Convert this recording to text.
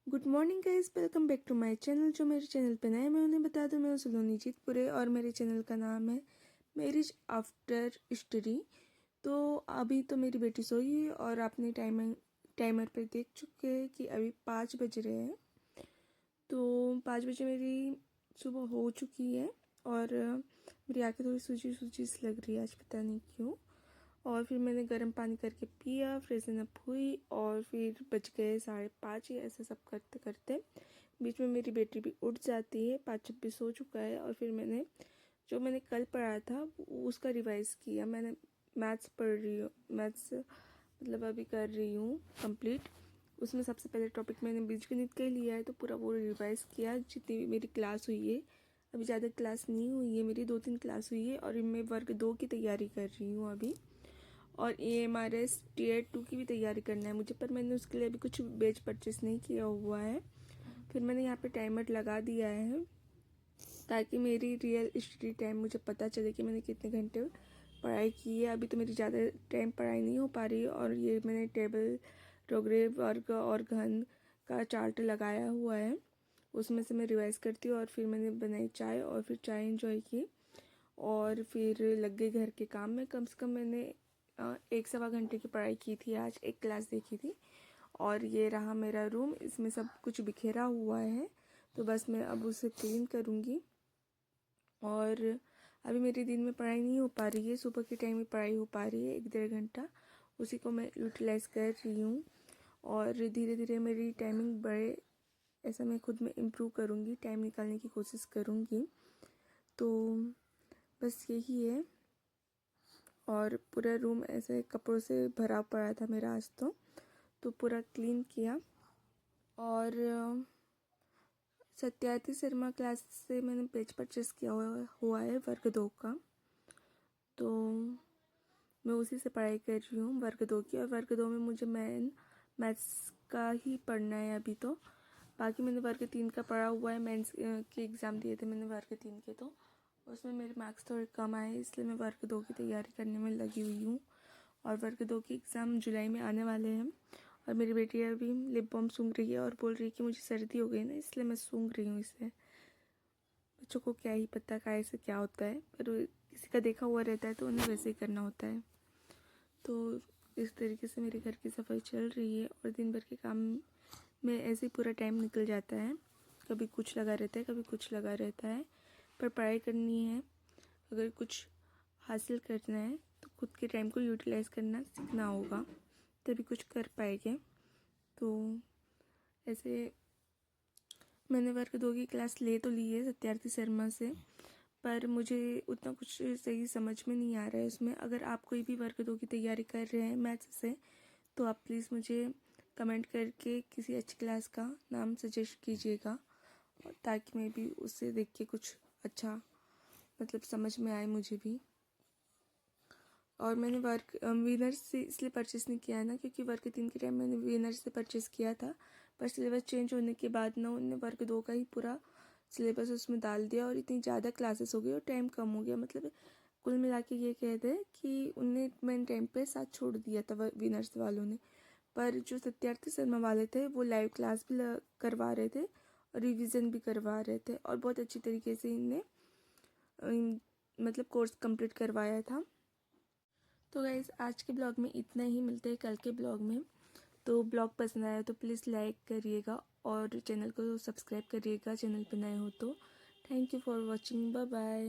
Good morning guys, welcome back to my channel. जो मेरे channel पे नए मैं उन्हें बता दूं, मैं हूं सलोनी जीतपुरे और मेरे चैनल का नाम है मैरिज आफ्टर स्टडी। तो अभी तो मेरी बेटी सोई है और आपने टाइमर पे देख चुके हैं कि अभी 5 बज रहे हैं। तो 5 बजे मेरी सुबह हो चुकी है और मेरी आंखें थोड़ी सूजी सूजी सी लग रही है आज, पता नहीं क्यों। और फिर मैंने गर्म पानी करके पिया, फ्रेशन अप हुई और फिर बज गए 5:30। ऐसे सब करते करते बीच में मेरी बेटी भी उठ जाती है। 5:26 हो चुका है और फिर मैंने कल पढ़ा था उसका रिवाइज किया। मैंने मैथ्स पढ़ रही हूँ, मैथ्स मतलब अभी कर रही हूँ कंप्लीट। उसमें सबसे पहले टॉपिक मैंने बीजगणित का लिया है, तो पूरा वो रिवाइज किया जितनी भी मेरी क्लास हुई है। अभी ज़्यादा क्लास नहीं हुई है मेरी, 2-3 क्लास हुई है और मैं वर्ग 2 की तैयारी कर रही हूँ अभी। और AMRS Tier 2 की भी तैयारी करना है मुझे, पर मैंने उसके लिए अभी कुछ बैच परचेस नहीं किया हुआ है। फिर मैंने यहाँ पे टाइमर लगा दिया है ताकि मेरी रियल स्टडी टाइम मुझे पता चले कि मैंने कितने घंटे पढ़ाई की है। अभी तो मेरी ज़्यादा टाइम पढ़ाई नहीं हो पा रही है और ये मैंने टेबल, रोग्रे, वर्ग और घन का चार्ट लगाया हुआ है, उसमें से मैं रिवाइज करती हूँ। और फिर मैंने बनाई चाय और फिर चाय एंजॉय की और फिर लग गई घर के काम में। कम से कम मैंने 1-1.25 घंटे की पढ़ाई की थी आज, एक क्लास देखी थी। और ये रहा मेरा रूम, इसमें सब कुछ बिखेरा हुआ है, तो बस मैं अब उसे क्लीन करूँगी। और अभी मेरे दिन में पढ़ाई नहीं हो पा रही है, सुबह के टाइम में पढ़ाई हो पा रही है 1-1.5 घंटा, उसी को मैं यूटिलाइज़ कर रही हूँ। और धीरे धीरे मेरी टाइमिंग बढ़े ऐसा मैं खुद में इम्प्रूव करूँगी, टाइम निकालने की कोशिश करूँगी। तो बस यही है। और पूरा रूम ऐसे कपड़ों से भरा पड़ा था मेरा आज, तो पूरा क्लीन किया। और सत्यार्थी शर्मा क्लास से मैंने पेज परचेस किया हुआ है वर्ग 2 का, तो मैं उसी से पढ़ाई कर रही हूँ वर्ग 2 की। और वर्ग 2 में मुझे मैथ्स का ही पढ़ना है अभी तो। बाकी मैंने वर्ग 3 का पढ़ा हुआ है, मेंस के एग्ज़ाम दिए थे मैंने वर्ग 3 के, तो उसमें मेरे मार्क्स थोड़े कम आए, इसलिए मैं वर्ग 2 की तैयारी करने में लगी हुई हूँ। और वर्ग 2 के एग्ज़ाम जुलाई में आने वाले हैं। और मेरी बेटी अभी लिप बाम सूंघ रही है और बोल रही है कि मुझे सर्दी हो गई ना, इसलिए मैं सूंघ रही हूँ इसे। बच्चों को क्या ही पता काय से क्या होता है, पर किसी का देखा हुआ रहता है तो उन्हें वैसे ही करना होता है। तो इस तरीके से मेरे घर की सफाई चल रही है और दिन भर के काम में ऐसे ही पूरा टाइम निकल जाता है। कभी कुछ लगा रहता है, कभी कुछ लगा रहता है, पर पढ़ाई करनी है, अगर कुछ हासिल करना है तो खुद के टाइम को यूटिलाइज़ करना सीखना होगा, तभी कुछ कर पाएंगे। तो ऐसे मैंने वर्ग 2 की क्लास ले तो ली है सत्यार्थी शर्मा से, पर मुझे उतना कुछ सही समझ में नहीं आ रहा है उसमें। अगर आप कोई भी वर्ग 2 की तैयारी कर रहे हैं मैथ्स से, तो आप प्लीज़ मुझे कमेंट करके किसी अच्छी क्लास का नाम सजेस्ट कीजिएगा, ताकि मैं भी उससे देख के कुछ अच्छा मतलब समझ में आए मुझे भी। और मैंने वर्क विनर्स से इसलिए परचेस नहीं किया है ना, क्योंकि वर्ग 3 के टाइम मैंने विनर्स से परचेस किया था, पर सिलेबस चेंज होने के बाद ना उन्होंने वर्ग 2 का ही पूरा सिलेबस उसमें डाल दिया और इतनी ज़्यादा क्लासेस हो गई और टाइम कम हो गया। मतलब कुल मिला के ये कहते हैं कि उनने मैंने टाइम पे साथ छोड़ दिया था विनर्स वालों ने। पर जो सत्यार्थी शर्मा वाले थे वो लाइव क्लास भी करवा रहे थे और रिविज़न भी करवा रहे थे और बहुत अच्छी तरीके से इनने मतलब कोर्स कंप्लीट करवाया था। तो गाइज़ आज के ब्लॉग में इतना ही, मिलते हैं कल के ब्लॉग में। तो ब्लॉग पसंद आया तो प्लीज़ लाइक करिएगा और चैनल को सब्सक्राइब करिएगा, चैनल पे नए हो तो। Thank you for watching, bye bye.